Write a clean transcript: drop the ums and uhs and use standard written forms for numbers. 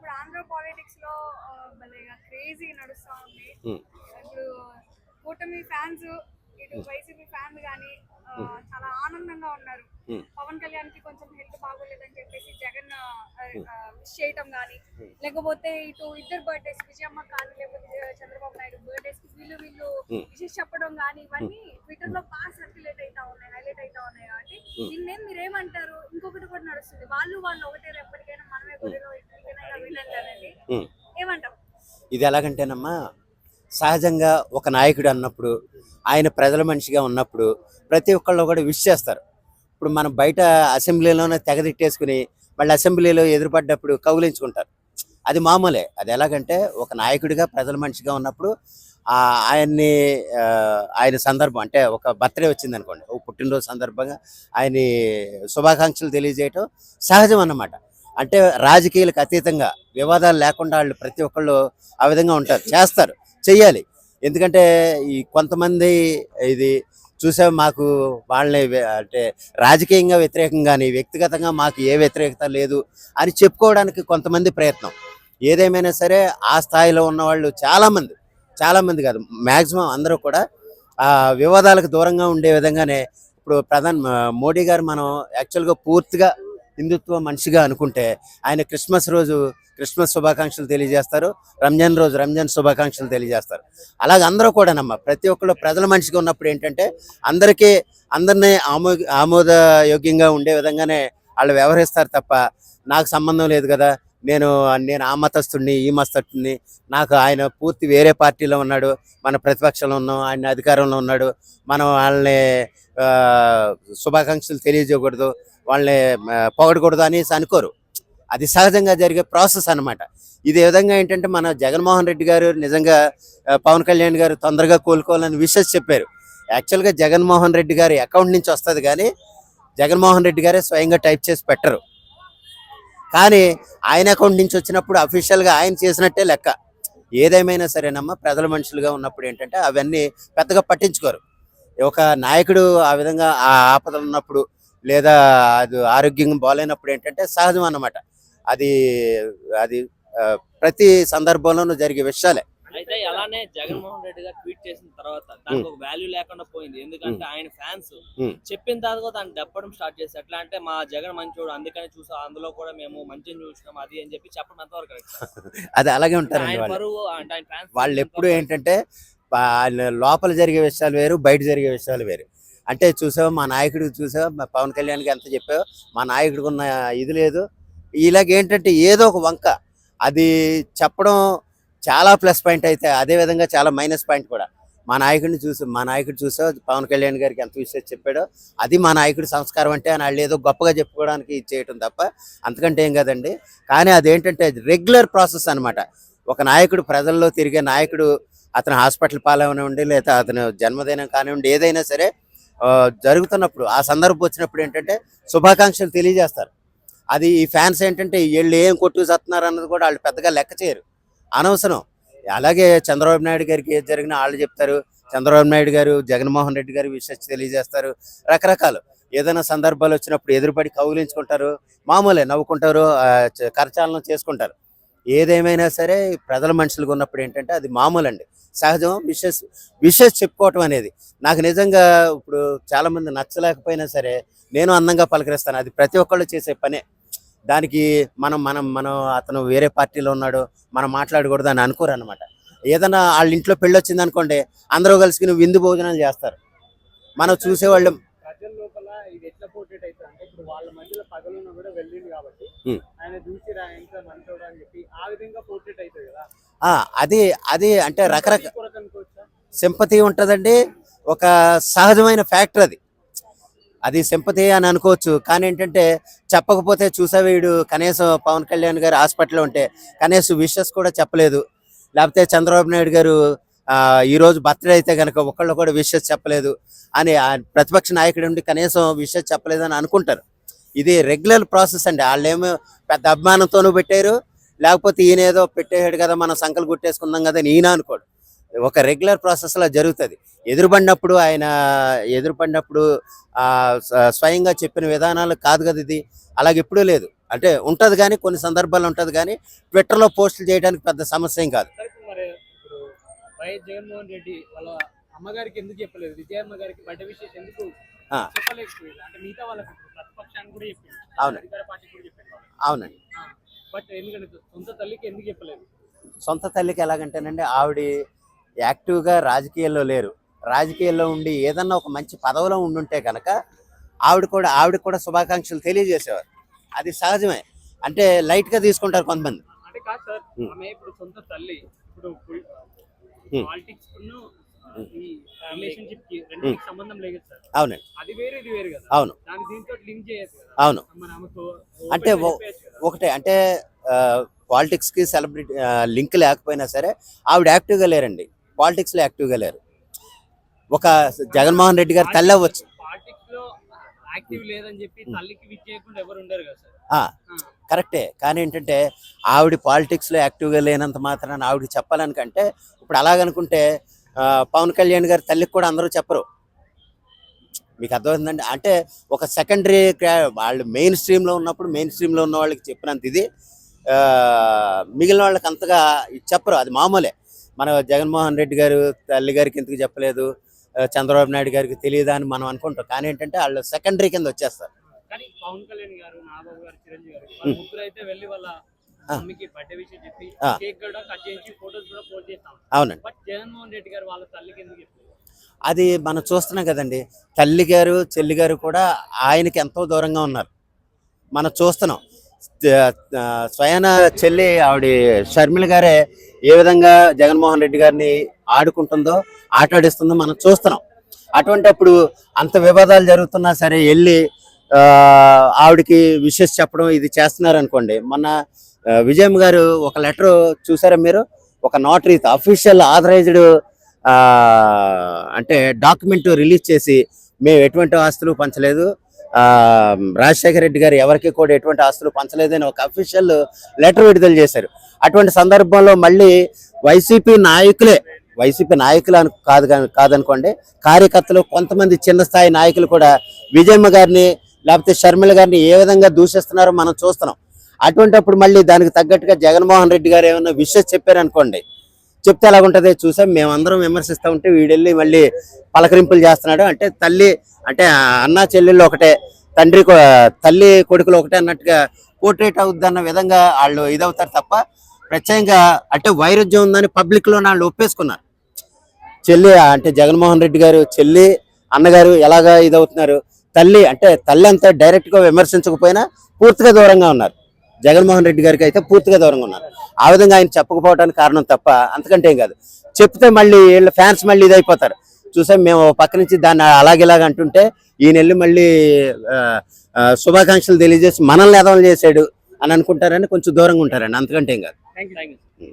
ఇప్పుడు ఆంధ్ర పాలిటిక్స్ లో భలేగా క్రేజీ నడుస్తా ఉంది. ఉమ్, ఇప్పుడు కూటమి ఫ్యాన్స్ ఇటు ఉమ్, వైసీపీ ఫ్యాన్స్ కానీ ఉమ్, చాలా ఆనందంగా ఉన్నారు. ఉమ్, పవన్ కళ్యాణ్ కి కొంచెం హెల్త్ బాగోలేదని చెప్పేసి జగన్ ఉమ్, విష్ చేయటం కానీ, ఉమ్, లేకపోతే ఇటు ఇద్దరు బర్త్డేస్ విజయమ్మ కానీ లేకపోతే చంద్రబాబు నాయుడు బర్త్డేస్ కి వీళ్ళు వీళ్ళు ఉమ్, విషెస్ చెప్పడం కానీ ఉమ్, ఇవన్నీ ట్విట్టర్ లో బాగా సర్క్యులేట్ అవుతా ఉన్నాయి, హైలైట్ అవుతా ఉన్నాయి. కాబట్టి ఉమ్, దీన్నేం మీరేమంటారు? ఇంకొకటి కూడా నడుస్తుంది, వాళ్ళు ఒకటే ఎప్పటికైనా మనమే ఉమ్, గొర్రెలో ఇప్పటికైనా వినండి అనేది. ఉమ్. ఏమంటావు? ఇది ఎలాగంటేనమ్మా, సహజంగా ఒక నాయకుడు అన్నప్పుడు, ఆయన ప్రజల మనిషిగా ఉన్నప్పుడు ప్రతి ఒక్కళ్ళు కూడా విష్ చేస్తారు. ఇప్పుడు మనం బయట అసెంబ్లీలోనే తెగదిట్టేసుకుని మళ్ళీ అసెంబ్లీలో ఎదురుపడ్డప్పుడు కౌలించుకుంటారు. అది మామూలే. అది ఎలాగంటే ఒక నాయకుడిగా ప్రజల మనిషిగా ఉన్నప్పుడు ఆయన్ని ఆయన సందర్భం అంటే ఒక బర్త్డే వచ్చింది అనుకోండి, ఒక పుట్టినరోజు సందర్భంగా ఆయన్ని శుభాకాంక్షలు తెలియజేయటం సహజం అన్నమాట. అంటే రాజకీయాలకు అతీతంగా వివాదాలు లేకుండా వాళ్ళు ప్రతి ఒక్కళ్ళు ఆ విధంగా ఉంటారు, చేస్తారు, చెయ్యాలి. ఎందుకంటే ఈ కొంతమంది ఇది చూసా, మాకు వాళ్ళని అంటే రాజకీయంగా వ్యతిరేకం కానీ వ్యక్తిగతంగా మాకు ఏ వ్యతిరేకత లేదు అని చెప్పుకోవడానికి కొంతమంది ప్రయత్నం. ఏదేమైనా సరే ఆ స్థాయిలో ఉన్న వాళ్ళు చాలామంది కాదు, మ్యాక్సిమం అందరూ కూడా ఆ వివాదాలకు దూరంగా ఉండే విధంగానే ఇప్పుడు మోడీ గారు మనం యాక్చువల్గా పూర్తిగా హిందుత్వ మనిషిగా అనుకుంటే ఆయన క్రిస్మస్ రోజు క్రిస్మస్ శుభాకాంక్షలు తెలియజేస్తారు, రంజాన్ రోజు రంజాన్ శుభాకాంక్షలు తెలియజేస్తారు. అలాగే అందరూ కూడానమ్మా ప్రతి ఒక్కళ్ళు ప్రజల మనిషిగా ఉన్నప్పుడు ఏంటంటే అందరినీ ఆమోదయోగ్యంగా ఉండే విధంగానే వాళ్ళు వ్యవహరిస్తారు తప్ప, నాకు సంబంధం లేదు కదా, నేను నేను ఆ మతస్థుడిని ఈ మతస్థుడిని, నాకు ఆయన పూర్తి వేరే పార్టీలో ఉన్నాడు, మన ప్రతిపక్షంలో ఉన్నాం, ఆయన అధికారంలో ఉన్నాడు, మనం వాళ్ళని శుభాకాంక్షలు తెలియజేయకూడదు, వాళ్ళని పొగడకూడదు అనేసి అనుకోరు. అది సహజంగా జరిగే ప్రాసెస్ అన్నమాట. ఇదే విధంగా ఏంటంటే మన జగన్మోహన్ రెడ్డి గారు నిజంగా పవన్ కళ్యాణ్ గారు తొందరగా కోలుకోవాలని విషెస్ చెప్పారు. యాక్చువల్గా జగన్మోహన్ రెడ్డి గారి అకౌంట్ నుంచి వస్తుంది కానీ జగన్మోహన్ రెడ్డి గారే స్వయంగా టైప్ చేసి పెట్టరు. కానీ ఆయన అకౌంట్ నుంచి వచ్చినప్పుడు అఫీషియల్గా ఆయన చేసినట్టే లెక్క. ఏదేమైనా సరేనమ్మా, ప్రజల మనుషులుగా ఉన్నప్పుడు ఏంటంటే అవన్నీ పెద్దగా పట్టించుకోరు. ఒక నాయకుడు ఆ విధంగా ఆ ఆపదలు ఉన్నప్పుడు లేదా అది ఆరోగ్యం బాగాలేనప్పుడు ఏంటంటే సహజం అన్నమాట. అది అది ప్రతి సందర్భంలోనూ జరిగే విషయాలే. అయితే అలానే జగన్మోహన్ రెడ్డి గారు ట్వీట్ చేసిన తర్వాత దానికి ఒక వాల్యూ లేకుండా పోయింది. ఎందుకంటే ఆయన ఫ్యాన్స్ చెప్పిన తర్వాత దాన్ని దెప్పడం స్టార్ట్ చేశారు. ఎట్లా అంటే మా జగన్ మంచోడు అందుకని చూసా, అందులో కూడా మేము మంచిని చూసినాం అది అని చెప్పి చెప్పడం ఎంతవరకు కరెక్ట్? అది అలాగే ఉంటారండి వాళ్ళు ఎప్పుడు ఏంటంటే లోపల జరిగే విషయాలు వేరు, బయట జరిగే విషయాలు వేరు. అంటే చూసావు మా నాయకుడు, చూసావు మా పవన్ కళ్యాణ్కి ఎంత చెప్పావు, మా నాయకుడికి ఉన్న ఇది లేదు, ఇలాగేంటంటే ఏదో ఒక వంక అది చెప్పడం చాలా ప్లస్ పాయింట్ అయితే అదేవిధంగా చాలా మైనస్ పాయింట్ కూడా. మా నాయకుడు చూసావు పవన్ కళ్యాణ్ గారికి ఎంత విషయం చెప్పాడో, అది మా నాయకుడి సంస్కారం అంటే అని వాళ్ళు ఏదో గొప్పగా చెప్పుకోవడానికి చేయటం తప్ప అంతకంటే ఏం కదండి. కానీ అదేంటంటే రెగ్యులర్ ప్రాసెస్ అనమాట. ఒక నాయకుడు ప్రజల్లో తిరిగే నాయకుడు, అతను హాస్పిటల్ పాలవనివ్వండి లేదా అతను జన్మదినం కానివ్వండి, ఏదైనా సరే జరుగుతున్నప్పుడు ఆ సందర్భం వచ్చినప్పుడు ఏంటంటే శుభాకాంక్షలు తెలియజేస్తారు. అది ఈ ఫ్యాన్స్ ఏంటంటే వీళ్ళు ఏం కొట్టు చేస్తున్నారు అన్నది కూడా వాళ్ళు పెద్దగా లెక్క చేయరు, అనవసరం. అలాగే చంద్రబాబు నాయుడు గారికి ఏది జరిగినా వాళ్ళు చెప్తారు, చంద్రబాబు నాయుడు గారు జగన్మోహన్ రెడ్డి గారు విషయం తెలియజేస్తారు. రకరకాలు ఏదైనా సందర్భాలు వచ్చినప్పుడు ఎదురుపడి కౌగిలించుకుంటారు, మామూలే, నవ్వుకుంటారు, కరచాలనం చేసుకుంటారు. ఏదేమైనా సరే ప్రజల మనుషులుగా ఉన్నప్పుడు ఏంటంటే అది మామూలండి, సహజం. విషెస్ చెప్పుకోవటం అనేది నాకు నిజంగా ఇప్పుడు చాలామంది నచ్చలేకపోయినా సరే నేను అందంగా పలకరిస్తాను, అది ప్రతి ఒక్కళ్ళు చేసే పనే. దానికి మనం మనం మనం అతను వేరే పార్టీలో ఉన్నాడు మనం మాట్లాడకూడదు అని అనుకోరు అనమాట. ఏదైనా వాళ్ళ ఇంట్లో పెళ్ళి వచ్చింది అనుకోండి, అందరూ కలిసి విందు భోజనాలు చేస్తారు. మనం చూసేవాళ్ళు ప్రజల లోపల ఇది ఎట్లా పోర్ట్రేట్ అవుతుంది అంటే, ఇప్పుడు వాళ్ళ మధ్యలో పగలున్నా కూడా వెళ్ళింది కాబట్టి ఆయన చూసి ఎంత మంచోడు అని చెప్పి ఆ విధంగా పోర్ట్రేట్ అవుతుంది కదా. అది అంటే రకరకాల సింపతి ఉంటుందండి, ఒక సహజమైన ఫ్యాక్టర్ అది సింపతి అని అనుకోవచ్చు. కానీ ఏంటంటే చెప్పకపోతే చూసావేడు కనీసం పవన్ కళ్యాణ్ గారు హాస్పిటల్లో ఉంటే కనీసం విషెస్ కూడా చెప్పలేదు, లేకపోతే చంద్రబాబు నాయుడు గారు ఈరోజు బర్త్డే అయితే కనుక ఒకళ్ళు కూడా విషెస్ చెప్పలేదు అని ప్రతిపక్ష నాయకుడు ఉండి కనీసం విషెస్ చెప్పలేదు అని అనుకుంటారు. ఇది రెగ్యులర్ ప్రాసెస్ అండి. వాళ్ళేమో పెద్ద అభిమానంతోనూ పెట్టారు, లేకపోతే ఈయన ఏదో పెట్టేసాడు కదా మనం సంకలు గుట్టేసుకుందాం కదా అని ఈయన అనుకోడు. ఒక రెగ్యులర్ ప్రాసెస్లో జరుగుతుంది. ఎదురుపడినప్పుడు స్వయంగా చెప్పిన విధానాలు కాదు కదా ఇది, అలాగెప్పుడూ లేదు. అంటే ఉంటుంది కానీ కొన్ని సందర్భాలు ఉంటుంది కానీ ట్విట్టర్లో పోస్టులు చేయడానికి పెద్ద సమస్య ఏం కాదు. సరే మరి ఇప్పుడు వైఎస్ జగన్మోహన్ రెడ్డి వాళ్ళ అమ్మగారికి ఎందుకు చెప్పలేదు, విజయమ్మ గారికి బర్త్డే విషయం ఎందుకు ఆ. చెప్పలేకపోయింది? అంటే మిగతా వాళ్ళకి ఇప్పుడు ప్రతిపక్షానికి కూడా చెప్పింది, అవును. అధికార పార్టీకి కూడా చెప్పింది. అవునండి. బట్ ఎందుకంటే సొంత తల్లికి ఎందుకు చెప్పలేదు? సొంత తల్లికి ఎలాగంటేనండి ఆవిడ యాక్టివ్గా రాజకీయాల్లో లేరు. రాజకీయాల్లో ఉండి ఏదన్నా ఒక మంచి పదవిలో ఉండుంటే కనుక ఆవిడ కూడా శుభాకాంక్షలు తెలియజేసేవారు. అది సహజమే. అంటే లైట్గా తీసుకుంటారు కొంతమంది. అంటే కాదు సార్, ఆమె ఇప్పుడు సొంత తల్లి, ఇప్పుడు పాలిటిక్స్ ఈ రిలేషన్షిప్ కి రెండింటికి సంబంధం లేదు సార్. అవునండి. అది వేరే ఇది వేరు కదా. అవును. దాని దీంతో లింక్ చేయొచ్చు కదా. అవును. మరి ఆమెకు అంటే ఒకటే అంటే పాలిటిక్స్కి సెలబ్రిటీ లింక్ లేకపోయినా సరే ఆవిడ యాక్టివ్గా లేరండి. పాలిటిక్స్లో యాక్టివ్గా లేరు. ఒక జగన్మోహన్ రెడ్డి గారు తల్లి అవ్వచ్చు. పాలిటిక్స్ లో యాక్టివ్ లేదని చెప్పి తల్లికి విచ్ చేయకుండా ఎవరు ఉండరు కదా సార్. కరెక్టే. కానీ ఏంటంటే ఆవిడ పాలిటిక్స్లో యాక్టివ్గా లేనంత మాత్రాన ఆవిడకి చెప్పాలనుకంటే ఇప్పుడు అలాగనుకుంటే పవన్ కళ్యాణ్ గారి తల్లికి కూడా అందరూ చెప్పరు. మీకు అర్థమవుతుందండి. అంటే ఒక సెకండరీ వాళ్ళు మెయిన్ స్ట్రీమ్లో ఉన్నప్పుడు మెయిన్ స్ట్రీమ్లో ఉన్న వాళ్ళకి చెప్పినంత ఇది మిగిలిన వాళ్ళకి అంతగా చెప్పరు. అది మామూలే. మన జగన్మోహన్ రెడ్డి గారు తల్లి గారికి ఎందుకు చెప్పలేదు, చంద్రబాబు నాయుడు గారికి తెలియదా అని మనం అనుకుంటాం. కానీ ఏంటంటే వాళ్ళు సెకండరీ కింద వచ్చేస్తారు. కానీ పవన్ కళ్యాణ్ గారు, నాగబాబు గారు, చిరంజీవి గారు వాళ్ళ ముగ్గురు అయితే వెళ్ళి వాళ్ళ మమ్మీకి బర్త్డే విషయం చెప్పి కేక్ కూడా కట్ చేసి ఫోటోస్ కూడా పోస్ట్ చేస్తాం. అవునండి. బట్ జగన్మోహన్ రెడ్డి గారు వాళ్ళ తల్లికి ఎందుకు చెప్పలేదు? అది మనం చూస్తున్నాం కదండి. తల్లి గారు చెల్లి గారు కూడా ఆయనకి ఎంతో దూరంగా ఉన్నారు. మనం చూస్తున్నాం. స్వయాన చెల్లి ఆవిడ షర్మిల గారే ఏ విధంగా జగన్మోహన్ రెడ్డి గారిని ఆడుకుంటుందో ఆటాడిస్తుందో మనం చూస్తున్నాం. అటువంటి అప్పుడు అంత వివాదాలు జరుగుతున్నా సరే వెళ్ళి ఆవిడకి విషెస్ చెప్పడం ఇది చేస్తున్నారు అనుకోండి. మొన్న విజయమ్మ గారు ఒక లెటర్ చూసారా మీరు? ఒక నోటరీతో అఫీషియల్ ఆథరైజ్డ్ అంటే డాక్యుమెంట్ రిలీజ్ చేసి మేము ఎటువంటి ఆస్తులు పంచలేదు, రాజశేఖర రెడ్డి గారు ఎవరికి కూడా ఎటువంటి ఆస్తులు పంచలేదు అని ఒక అఫీషియల్ లెటర్ విడుదల చేశారు. అటువంటి సందర్భంలో మళ్ళీ వైసీపీ నాయకులు అని కాదనుకోండి, కార్యకర్తలు కొంతమంది చిన్న స్థాయి నాయకులు కూడా విజయమ్మ గారిని లేకపోతే షర్మిల గారిని ఏ విధంగా దూషిస్తున్నారో మనం చూస్తున్నాం. అటువంటిప్పుడు మళ్ళీ దానికి తగ్గట్టుగా జగన్మోహన్ రెడ్డి గారు ఏమైనా విషయం చెప్పారనుకోండి, చెప్తే ఎలాగుంటుంది చూసాం. మేమందరం విమర్శిస్తూ ఉంటే వీడెళ్ళి మళ్ళీ పలకరింపులు చేస్తున్నాడు. అంటే తల్లి అంటే అన్న చెల్లెళ్ళు ఒకటే, తల్లి కొడుకులు ఒకటే అన్నట్టుగా పోర్ట్రేట్ అవుద్ది అన్న విధంగా వాళ్ళు ఇదవుతారు తప్ప ప్రత్యేకంగా అంటే వైరుధ్యం ఉందని పబ్లిక్లో వాళ్ళు ఒప్పేసుకున్నారు. చెల్లి అంటే జగన్మోహన్ రెడ్డి గారు చెల్లి అన్నగారు ఎలాగా ఇదవుతున్నారు. తల్లి అంతా డైరెక్ట్గా విమర్శించకపోయినా పూర్తిగా దూరంగా ఉన్నారు. జగన్మోహన్ రెడ్డి గారికి అయితే పూర్తిగా దూరంగా ఉన్నారు. ఆ విధంగా ఆయన చెప్పకపోవడానికి కారణం తప్ప అంతకంటే ఏం కాదు. చెప్తే మళ్ళీ వీళ్ళ ఫ్యాన్స్ మళ్ళీ ఇదైపోతారు. చూసాం మేము పక్క నుంచి దాన్ని అలాగిలాగ అంటుంటే ఈయన వెళ్ళి మళ్ళీ శుభాకాంక్షలు తెలియజేసి మనల్ని ఎదవలు చేశాడు అని అనుకుంటారని కొంచెం దూరంగా ఉంటారండి. అంతకంటే ఏం కాదు. Thank you.